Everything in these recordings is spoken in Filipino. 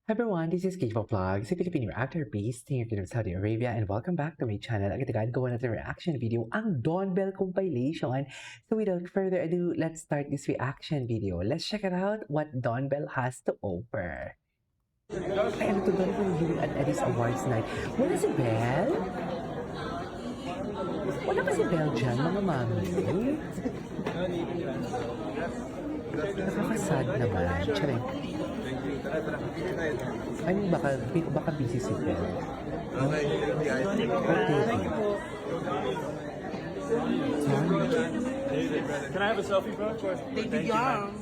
Hi everyone, this is Kate Vlog, si Filipino actor based here in Saudi Arabia, and welcome back to my channel. Agad-agad gawa natin reaction video, ang Dawn Bell compilation. So without further ado, let's start this reaction video. Let's check it out what Dawn Bell has to offer. Ay, ano to Dawn Bell Viewing at Eddies Awards Night? Wala si Belle? Wala ba si Belle dyan, mga mami? Nakakasad naman. Charing. I mean, baka busy si Belle. Okay. Can I have a selfie, bro? Baby Young.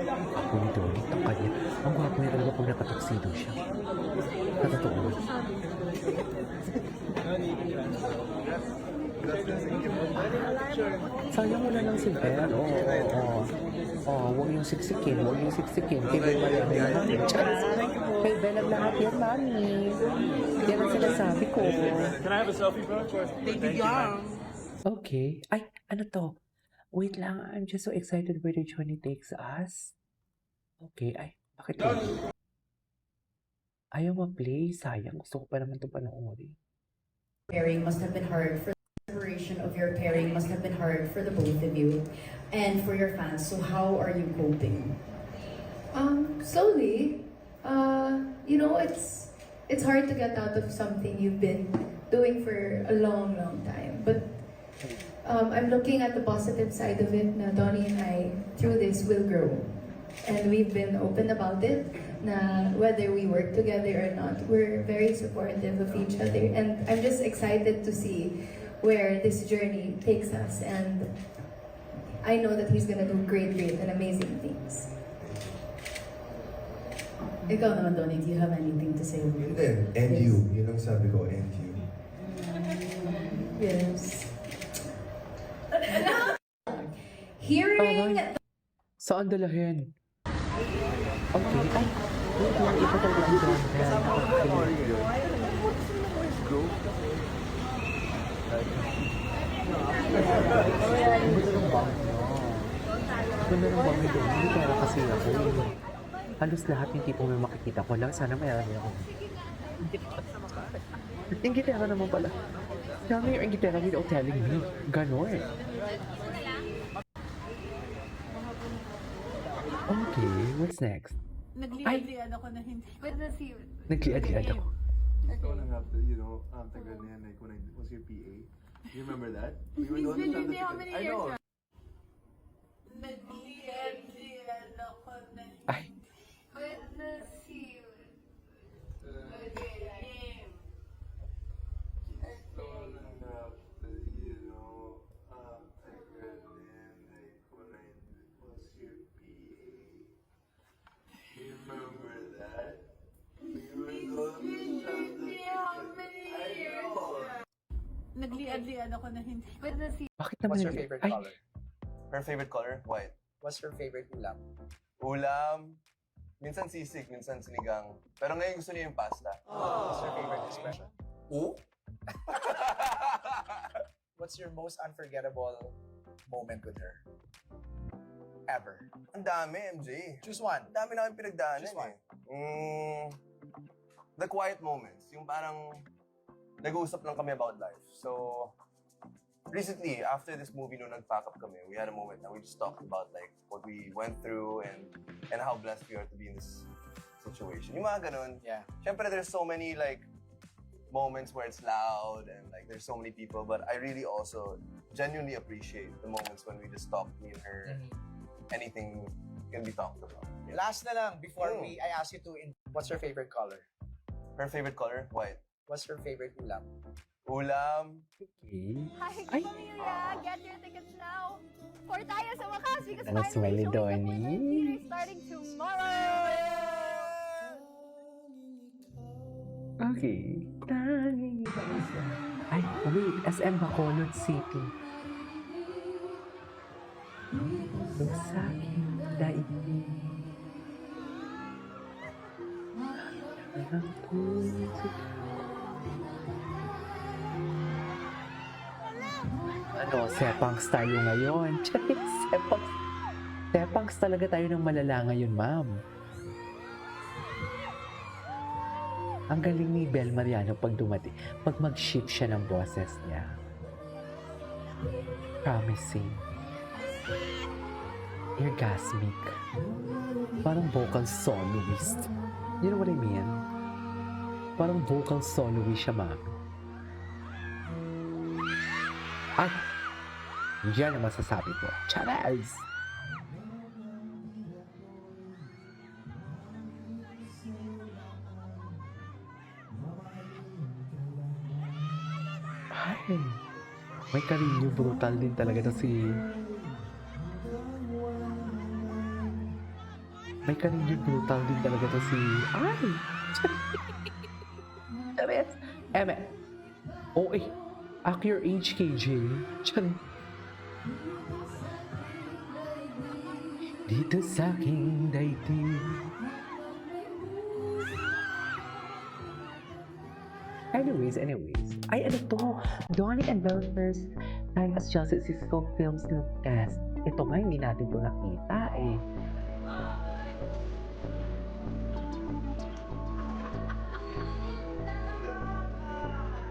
Ako ni Donnie, ang kanya. Ang gwapo niya talaga pag nakatuksido siya. Natotoo. Sayang wala lang si Belle. Huwag yung siksikin. Kay Belle lang lahat. Kay Belle lang lahat yan, mami. Yan ang sinasabi ko. Can I have a selfie, bro? Baby Young. Okay. Ay, ano to? Wait lang, I'm just so excited where the journey takes us. Okay, ay, bakit yun? Ayaw ma-play, sayang. Gusto ko pa naman ito panoorin. Pairing must have been hard for the separation of your pairing must have been hard for the both of you and for your fans. So how are you coping? Slowly. It's hard to get out of something you've been doing for a long time. But I'm looking at the positive side of it. Na Donnie and I, through this, will grow. And we've been open about it. Na whether we work together or not, we're very supportive of each other. And I'm just excited to see where this journey takes us. And I know that he's gonna do great and amazing things. Ikaw naman, Donnie, do you have anything to say? Then, and Yes. you. Yun ang sabi ko, and you. Yes. Hearing Saan dalahin? Okay, ay, wait lang, ito talaga ang Dawn Bell. Ang ganda ng bang mo. Ang ganda ng bang mo doon. Hindi pera kasi ako. Halos lahat yung tipo may makikita ko lang. Sana mayroon ako. Yung gitara naman pala. Dami yung gitara without telling me. Ganon. Okay, what's next? Nagliad-liad ako na hindi. Nagliad-liad ako. Ikaw lang have to, tagal na yan, like when I was your PA. You remember that? We were It's going been to how many I years know. now? Nagliad-liad ako na hindi. Ay, Witness you. Again. Ikaw lang have to, tagal na yan, like when I was your PA. You remember that? We were going to Hindi how many years now? Nagliad-liad ako na hindi. Witness you. bakit naman What's your nag- favorite Ay, color? Her favorite color? White. What's your favorite ulam? Ulam, minsan sisig, minsan sinigang. Pero ngayon gusto niya yung pasta. What's your favorite expression? Oo? What's your most unforgettable moment with her? Ever. Ang dami, MJ. Choose one. Ang dami namin pinagdaanan Just one. The quiet moments. Yung parang nag-uusap lang kami about life. So, recently, after this movie, nung nag-pack up kami, we had a moment na we just talked about like what we went through and how blessed we are to be in this situation. Yung mga ganun. Yeah. Siyempre, there's so many like moments where it's loud and like there's so many people, but I really also genuinely appreciate the moments when we just talk, me and her, anything can be talked about. Yeah. Last na lang, before Mm. I ask you to, what's your favorite color? Her favorite color? White. What's your favorite ulam? Ulam. okay. Hi, pamilya! Get your tickets now for tayo sa wakas because Ano, finally smiley showing the Donnie? Quezon series starting tomorrow! Okay. Tanging isa. Ay, wait. SM Bacolod City. Sa akin, daigdig. Ang puso. Ano, sepang style ngayon. Sepang Tepangs talaga tayo ng malala ngayon, ma'am. Ang galing ni Bel Mariano pag dumating, pag mag-shift siya ng boses niya. Promising. Orgasmic. Parang vocal soloist. You know what I mean? Parang vocal soloist siya, ma'am. At, yan ang masasabi ko. Charles! Ay, may karinyo brutal din talaga to si... May karinyo brutal din talaga to si... Ay! Charis! Eme! Oh, eh! Act your age, KJ. Charis! Dito sa aking daigdig. Anyways. Ay, ano to? Donnie and Belle first time as Justice Cisco Films Look Test. Ito nga, hindi natin to nakita eh.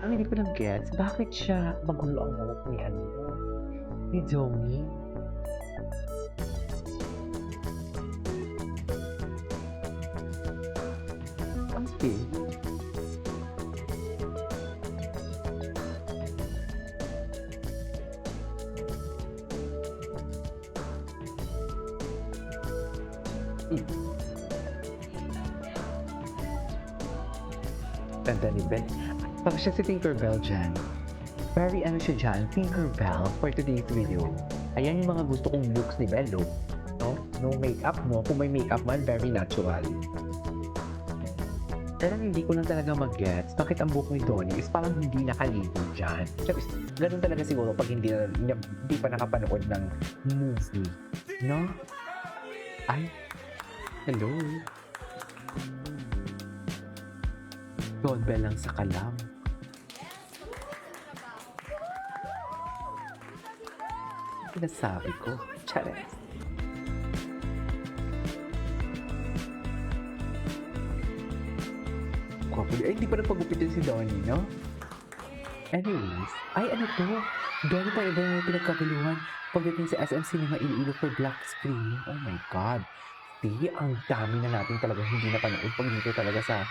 Ang hindi ko lang gets, bakit siya magulo ang buhok ni ni Donnie? Okay. Ganda ni Ben. Pag siya si Tinkerbell dyan. Very ano siya dyan, Tinkerbell for today's video. Ayan yung mga gusto kong looks ni Bello. No? No makeup, no? Kung may makeup man, very natural. Pero hindi ko lang talaga mag-gets bakit ang buhok ni Donnie is parang hindi nakaligo dyan. Ganun talaga siguro pag hindi pa nakapanood ng movie. No? Ay, hello. Doorbell lang sa kalam. Pinasabi ko. Chares. Ay, hindi pa nagpagupit yun si Donnie, no? Anyways, ay ano to? Donnie pa iba yung pinagkaguluhan pagdating sa SM Cinema Iloilo for black screening. Oh my God. See, ang dami na natin talaga hindi napanood pag dito talaga sa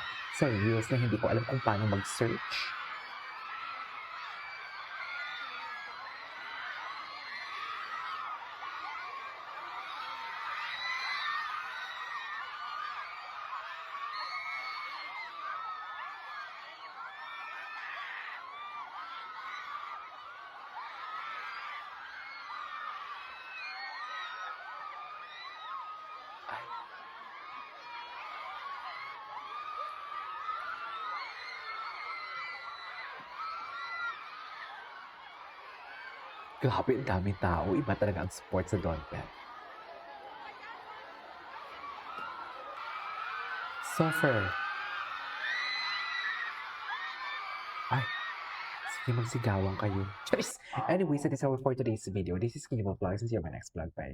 Reels na hindi ko alam kung paano mag-search. Grabe, ang daming tao. Iba talaga ang support sa Donbell. Suffer. Ay, sige, magsigawan kayo. Charis! Anyways, that is our for today's video. This is Kimo Vlogs. See you in my next vlog. Bye.